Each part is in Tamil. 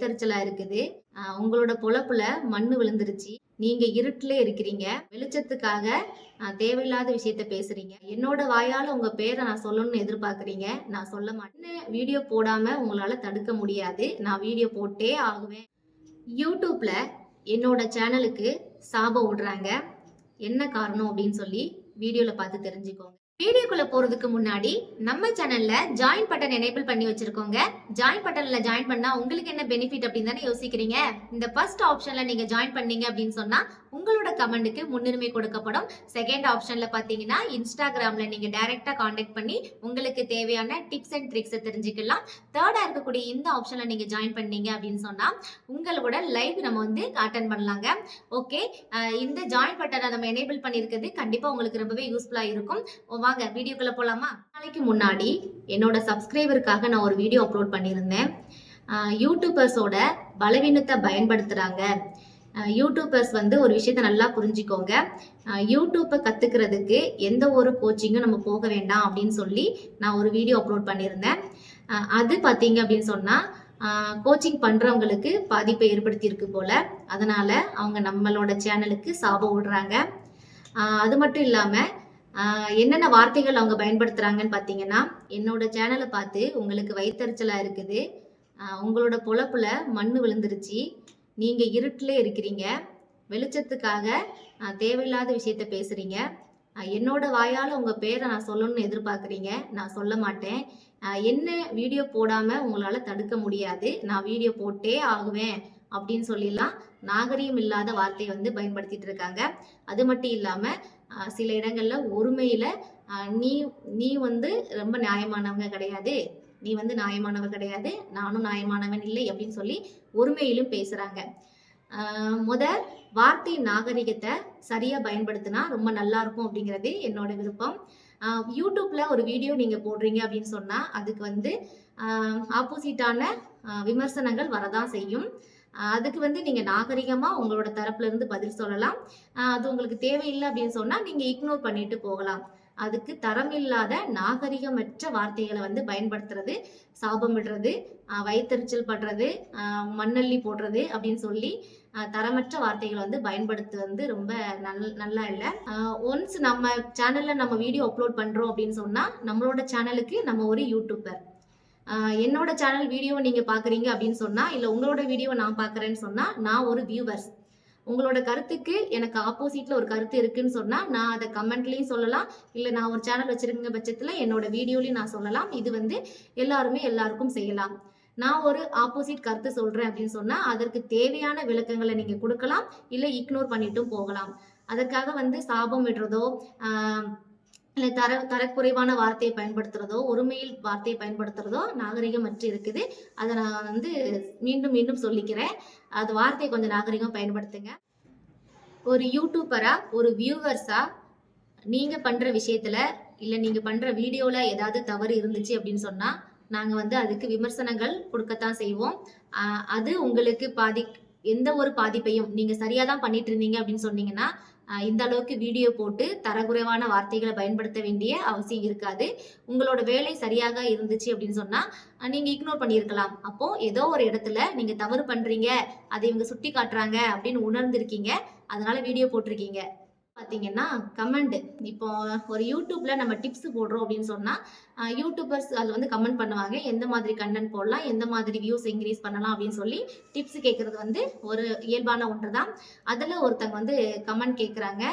வயித்தெரிச்சலா இருக்குது. உங்களோட பொழப்புல மண்ணு விழுந்துருச்சு. நீங்க இருட்டிலே இருக்கிறீங்க. வெளிச்சத்துக்காக தேவையில்லாத விஷயத்த பேசுறீங்க. என்னோட வாயால உங்க பேர நான் சொல்லணும்னு எதிர்பார்க்கிறீங்க. நான் சொல்ல மாட்டேன். வீடியோ போடாம உங்களால தடுக்க முடியாது. நான் வீடியோ போட்டே ஆகுவேன். யூடியூப்ல என்னோட சேனலுக்கு சாபம் விடுறாங்க. என்ன காரணம் அப்படின்னு சொல்லி வீடியோல பார்த்து தெரிஞ்சுக்கோங்க. வீடியோக்குள்ள போறதுக்கு முன்னாடி நம்ம சேனல்ல ஜாயின் பட்டன் எனேபிள் பண்ணி வச்சிருக்கோங்க. ஜாயின் பட்டன்ல ஜாயின் பண்ணா உங்களுக்கு என்ன பெனிஃபிட் அப்படின்னு தானே யோசிக்கிறீங்க. இந்த ஃபர்ஸ்ட் ஆப்ஷன்ல நீங்க ஜாயின் பண்ணீங்க அப்படின்னு சொன்னா உங்களோட கமெண்ட்டுக்கு முன்னுரிமை கொடுக்கப்படும். செகண்ட் ஆப்ஷன்ல பாத்தீங்கன்னா இன்ஸ்டாகிராம்ல நீங்க டைரக்டா காண்டாக்ட் பண்ணி உங்களுக்கு தேவையான டிப்ஸ் அண்ட் ட்ரிக்ஸ் தெரிஞ்சுக்கலாம். தேர்டா இருக்கக்கூடிய இந்த ஆப்ஷன்ல நீங்க ஜாயின் பண்ணீங்க அப்படின்னு சொன்னா உங்களோட லைவ் நம்ம வந்து அட்டென்ட் பண்ணலாங்க. ஓகே, இந்த ஜாயின் பட்டனை நம்ம எனேபிள் பண்ணிருக்கிறது கண்டிப்பா உங்களுக்கு ரொம்பவே யூஸ்ஃபுல்லா இருக்கும். வாங்க வீடியோக்குள்ள போலாமா. நாளைக்கு முன்னாடி என்னோட சப்ஸ்கிரைபருக்காக நான் ஒரு வீடியோ அப்லோட் பண்ணியிருந்தேன். யூடியூபர்ஸோட பலவீனத்தை பயன்படுத்துறாங்க. யூடியூபர்ஸ் வந்து ஒரு விஷயத்த நல்லா புரிஞ்சுக்கோங்க. யூடியூப்பை கத்துக்கிறதுக்கு எந்த ஒரு கோச்சிங்கும் நம்ம போக வேண்டாம் அப்படின்னு சொல்லி நான் ஒரு வீடியோ அப்லோட் பண்ணியிருந்தேன். அது பார்த்தீங்க அப்படின்னு சொன்னா கோச்சிங் பண்றவங்களுக்கு பாதிப்பை ஏற்படுத்தி இருக்கு போல. அதனால அவங்க நம்மளோட சேனலுக்கு சாபம் விடுறாங்க. அது மட்டும் இல்லாம என்னென்ன வார்த்தைகள் அவங்க பயன்படுத்துறாங்கன்னு பார்த்தீங்கன்னா, என்னோட சேனலை பார்த்து உங்களுக்கு வயித்தெரிச்சலா இருக்குது. உங்களோட பொழப்புல மண்ணு விழுந்துருச்சு. நீங்க இருட்டிலே இருக்கிறீங்க. வெளிச்சத்துக்காக தேவையில்லாத விஷயத்த பேசுறீங்க. என்னோட வாயால உங்க பேரை நான் சொல்லணும்னு எதிர்பார்க்குறீங்க. நான் சொல்ல மாட்டேன். என்ன வீடியோ போடாம உங்களால தடுக்க முடியாது. நான் வீடியோ போட்டே ஆகுவேன் அப்படின்னு சொல்லிலாம் நாகரீகம் இல்லாத வார்த்தையை வந்து பயன்படுத்திட்டு இருக்காங்க. அது மட்டும் இல்லாம சில இடங்கள்ல ஒருமையில நீ நீ வந்து ரொம்ப நியாயமானவங்க கிடையாது, நீ வந்து நியாயமானவ கிடையாது, நானும் நியாயமானவன் இல்லை அப்படின்னு சொல்லி ஒருமையிலும் பேசுறாங்க. வார்த்தை நாகரிகத்தை சரியா பயன்படுத்தினா ரொம்ப நல்லா இருக்கும் அப்படிங்கிறது என்னோட விருப்பம். யூடியூப்ல ஒரு வீடியோ நீங்க போடுறீங்க அப்படின்னு சொன்னா அதுக்கு வந்து ஆப்போசிட்டான விமர்சனங்கள் வரதான் செய்யும். அதுக்கு வந்து நீங்க நாகரிகமா உங்களோட தரப்புல இருந்து பதில் சொல்லலாம். அது உங்களுக்கு தேவையில்லை அப்படின்னு சொன்னா நீங்க இக்னோர் பண்ணிட்டு போகலாம். அதுக்கு தரமில்லாத நாகரிகமற்ற வார்த்தைகளை வந்து பயன்படுத்துறது, சாபம் விடுறது, வயித்தெரிச்சல் படுறது, மண்ணள்ளி போடுறது அப்படின்னு சொல்லி தரமற்ற வார்த்தைகளை வந்து பயன்படுத்து வந்து ரொம்ப நல்லா இல்லை. ஒன்ஸ் நம்ம சேனல்ல நம்ம வீடியோ அப்லோட் பண்றோம் அப்படின்னு சொன்னா நம்மளோட சேனலுக்கு நம்ம ஒரு யூடியூபர். என்னோட சேனல் வீடியோ நீங்க பாக்குறீங்க அப்படின்னு சொன்னா, இல்ல உங்களோட வீடியோ நான் பாக்குறேன்னு சொன்னா நான் ஒரு வியூவர்ஸ். உங்களோட கருத்துக்கு எனக்கு ஆப்போசிட்ல ஒரு கருத்து இருக்குன்னு சொன்னா நான் அதை கமெண்ட்லயும் சொல்லலாம், இல்ல நான் ஒரு சேனல் வச்சிருக்க பட்சத்துல என்னோட வீடியோலயும் நான் சொல்லலாம். இது வந்து எல்லாருமே எல்லாருக்கும் செய்யலாம். நான் ஒரு ஆப்போசிட் கருத்து சொல்றேன் அப்படின்னு சொன்னா அதற்கு தேவையான விளக்கங்களை நீங்க கொடுக்கலாம், இல்ல இக்னோர் பண்ணிட்டும் போகலாம். அதற்காக வந்து சாபம் விடுறதோ இல்லை தரக்குறைவான வார்த்தையை பயன்படுத்துறதோ, ஒருமையில் வார்த்தையை பயன்படுத்துறதோ நாகரிகமற்று இருக்குது. அதை நான் வந்து மீண்டும் மீண்டும் சொல்லிக்கிறேன். அது வார்த்தையை கொஞ்சம் நாகரிகம் பயன்படுத்துங்க. ஒரு யூடியூபரா, ஒரு வியூவர்ஸா நீங்க பண்ற விஷயத்துல இல்ல நீங்க பண்ற வீடியோல ஏதாவது தவறு இருந்துச்சு அப்படின்னு சொன்னா நாங்க வந்து அதுக்கு விமர்சனங்கள் கொடுக்கத்தான் செய்வோம். அது உங்களுக்கு எந்த ஒரு பாதிப்பையும் நீங்க சரியாதான் பண்ணிட்டு இருந்தீங்க அப்படின்னு சொன்னீங்கன்னா இந்த அளவுக்கு வீடியோ போட்டு தரக்குறைவான வார்த்தைகளை பயன்படுத்த வேண்டிய அவசியம் இருக்காது. உங்களோட வேலை சரியாக இருந்துச்சு அப்படின்னு சொன்னா நீங்க இக்னோர் பண்ணியிருக்கலாம். அப்போ ஏதோ ஒரு இடத்துல நீங்க தவறு பண்றீங்க, அதை இவங்க சுட்டி காட்டுறாங்க அப்படின்னு உணர்ந்திருக்கீங்க, அதனால வீடியோ போட்டிருக்கீங்க. பார்த்தீங்கன்னா கமெண்ட் இப்போ ஒரு யூடியூப்ல நம்ம டிப்ஸ் போடுறோம் அப்படின்னு சொன்னா யூடியூபர்ஸ் அதில் வந்து கமெண்ட் பண்ணுவாங்க, எந்த மாதிரி கண்டென்ட் போடலாம், எந்த மாதிரி வியூஸ் இன்க்ரீஸ் பண்ணலாம் அப்படின்னு சொல்லி டிப்ஸ் கேட்கறது வந்து ஒரு இயல்பான ஒன்று தான். அதில் ஒருத்தங்க வந்து கமெண்ட் கேட்குறாங்க,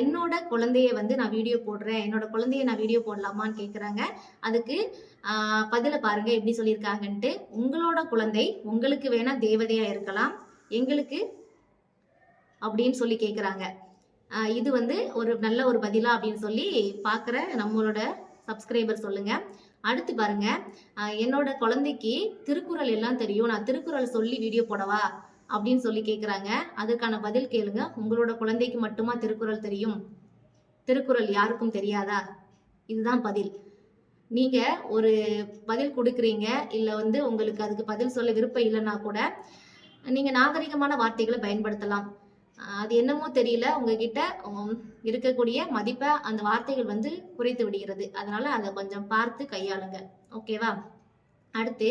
என்னோட குழந்தைய வந்து நான் வீடியோ போடுறேன், என்னோட குழந்தைய நான் வீடியோ போடலாமான்னு கேட்குறாங்க. அதுக்கு பதில பாருங்க எப்படி சொல்லியிருக்காங்கன்ட்டு. உங்களோட குழந்தை உங்களுக்கு வேணா தேவதையா இருக்கலாம், எங்களுக்கு அப்படின்னு சொல்லி கேட்குறாங்க. இது வந்து ஒரு நல்ல ஒரு பதிலா அப்படின்னு சொல்லி பார்க்குற நம்மளோட சப்ஸ்கிரைபர் சொல்லுங்க. அடுத்து பாருங்க, என்னோட குழந்தைக்கு திருக்குறள் எல்லாம் தெரியும், நான் திருக்குறள் சொல்லி வீடியோ போடவா அப்படின்னு சொல்லி கேட்குறாங்க. அதுக்கான பதில் கேளுங்க. உங்களோட குழந்தைக்கு மட்டுமா திருக்குறள் தெரியும்? திருக்குறள் யாருக்கும் தெரியாதா? இதுதான் பதில். நீங்க ஒரு பதில் கொடுக்குறீங்க, இல்ல வந்து உங்களுக்கு அதுக்கு பதில் சொல்ல விருப்பம் இல்லைன்னா கூட நீங்க நாகரிகமான வார்த்தைகளை பயன்படுத்தலாம். அது என்னமோ தெரியல, உங்ககிட்ட இருக்கக்கூடிய மதிப்பை அந்த வார்த்தைகள் வந்து குறைத்து விடுகிறது. அதனால அதை கொஞ்சம் பார்த்து கையாளுங்க. ஓகேவா? அடுத்து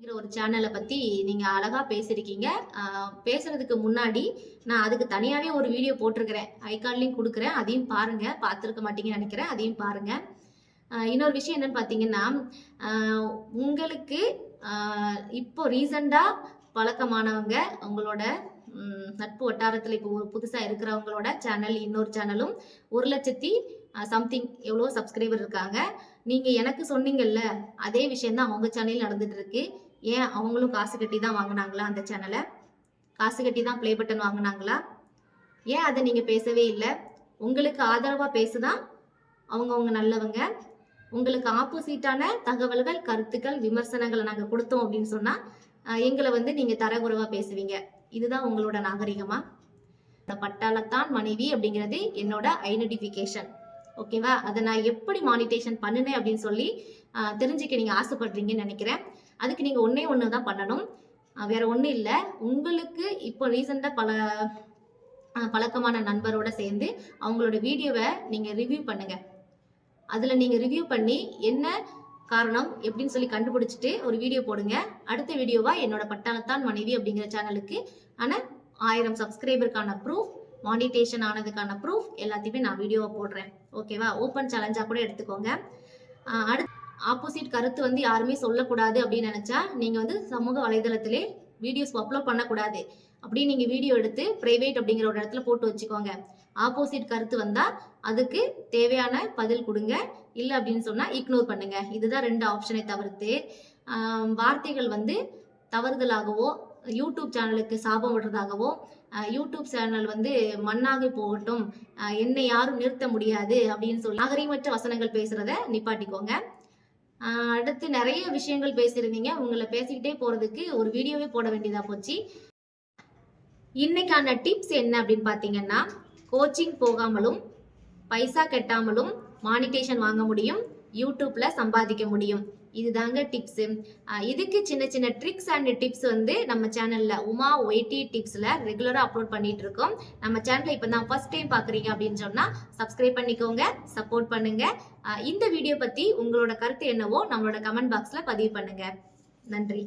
ஒரு சேனலை பத்தி நீங்க அழகா பேசியிருக்கீங்க. பேசுறதுக்கு முன்னாடி நான் அதுக்கு தனியாவே ஒரு வீடியோ போட்டிருக்கிறேன். ஐகார்ட் லிங்க் குடுக்குறேன். அதையும் பாருங்க. பார்த்திருக்க மாட்டீங்கன்னு நினைக்கிறேன். அதையும் பாருங்க. இன்னொரு விஷயம் என்னன்னு பார்த்தீங்கன்னா, உங்களுக்கு இப்போ ரீசெண்டா பழக்கமானவங்க உங்களோட நட்பு வட்டாரத்துல இப்போ புதுசா இருக்கிறவங்களோட சேனல் இன்னொரு சேனலும் 1,00,000 சம்திங் எவ்வளோ சப்ஸ்கிரைபர் இருக்காங்க. நீங்க எனக்கு சொன்னீங்கல்ல, அதே விஷயம் தான் அவங்க சேனல் நடந்துட்டு இருக்கு. ஏன் அவங்களும் காசு கட்டி தான் வாங்குனாங்களா அந்த சேனலை? காசு கட்டி தான் ப்ளே பட்டன் வாங்குனாங்களா? ஏன் அதை நீங்க பேசவே இல்லை? உங்களுக்கு ஆதரவா பேசுதான் அவங்க நல்லவங்க. உங்களுக்கு ஆப்போசிட்டான தகவல்கள், கருத்துக்கள், விமர்சனங்களை நாங்க கொடுத்தோம் அப்படின்னு சொன்னா எங்களை வந்து நீங்க தரக்குறைவா பேசுவீங்க. இதுதான் உங்களோட நாகரிகமா? பட்டாளத்தான் மனைவி அப்படிங்கிறது என்னோட ஐடென்டிஃபிகேஷன். ஓகேவா? அதை நான் எப்படி மானிட்டேஷன் பண்ணினேன் அப்படின்னு சொல்லி தெரிஞ்சுக்க நீங்க ஆசைப்படுறீங்கன்னு நினைக்கிறேன். அதுக்கு நீங்க ஒன்னே ஒண்ணுதான் பண்ணணும். வேற ஒண்ணும் இல்லை. உங்களுக்கு இப்போ ரீசெண்டா பழக்கமான நண்பரோட சேர்ந்து அவங்களோட வீடியோவை நீங்க ரிவ்யூ பண்ணுங்க. அதுல நீங்க ரிவ்யூ பண்ணி என்ன காரணம் எப்படின்னு சொல்லி கண்டுபிடிச்சிட்டு ஒரு வீடியோ போடுங்க. அடுத்த வீடியோவா என்னோட பட்டாளத்தான் மனைவி அப்படிங்கிற சேனலுக்கு 1000 சப்ஸ்கிரைபருக்கான ப்ரூஃப், மானிட்டேஷன் ஆனதுக்கான ப்ரூஃப் எல்லாத்தையுமே நான் வீடியோவை போடுறேன். ஓகேவா? ஓப்பன் சேலஞ்சா கூட எடுத்துக்கோங்க. அடுத்து ஆப்போசிட் கருத்து வந்து யாருமே சொல்லக்கூடாது அப்படின்னு நினைச்சா நீங்க வந்து சமூக வலைதளத்திலே வீடியோஸ் அப்லோட் பண்ணக்கூடாது. அப்படி நீங்க வீடியோ எடுத்து பிரைவேட் அப்படிங்கிற ஒரு இடத்துல போட்டு வச்சுக்கோங்க. ஆப்போசிட் கருத்து வந்தா அதுக்கு தேவையான பதில் கொடுங்க. இல்லை அப்படின்னு சொன்னா இக்னோர் பண்ணுங்க. இதுதான் 2 ஆப்ஷனை தவிர்த்து வார்த்தைகள் வந்து தவறுதலாகவோ, யூடியூப் சேனலுக்கு சாபம் விடுறதாகவோ, யூடியூப் சேனல் வந்து மண்ணாகி போகட்டும், என்னை யாரும் நிறுத்த முடியாது அப்படின்னு சொல்லி நாகரிகமற்ற வசனங்கள் பேசுறத நிப்பாட்டிக்கோங்க. அடுத்து நிறைய விஷயங்கள் பேசியிருந்தீங்க. உங்களை பேசிக்கிட்டே போறதுக்கு ஒரு வீடியோவே போட வேண்டியதா போச்சு. இன்னைக்கான டிப்ஸ் என்ன அப்படின்னு பார்த்தீங்கன்னா, கோச்சிங் போகாமலும் பைசா கட்டாமலும் மானிட்டேஷன் வாங்க முடியும், யூடியூப்ல சம்பாதிக்க முடியும். இதுதாங்க டிப்ஸ். இதுக்கு சின்ன சின்ன ட்ரிக்ஸ் அண்ட் டிப்ஸ் வந்து நம்ம சேனல்ல உமா ஒய்டி டிப்ஸ்ல ரெகுலரா அப்லோட் பண்ணிட்டு இருக்கோம். நம்ம சேனலை இப்போ தான் ஃபர்ஸ்ட் டைம் பாக்குறீங்க அப்படின்னு சொன்னா சப்ஸ்கிரைப் பண்ணிக்கோங்க, சப்போர்ட் பண்ணுங்க. இந்த வீடியோ பத்தி உங்களோட கருத்து என்னவோ நம்மளோட கமெண்ட் பாக்ஸ்ல பதிவு பண்ணுங்க. நன்றி.